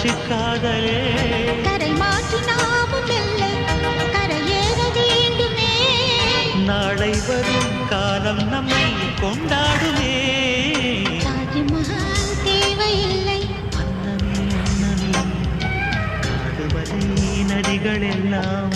காட்சி காதலே கரை மாற்றி நாமும் மெல்ல கரையேற வேண்டுமே. நாளை வரும் காலம் நம்மை கொண்டாடுமே. தாஜ்மஹால் தேவையில்லை அன்னமே அன்னமே காடுவதை நதிகள் எல்லாம்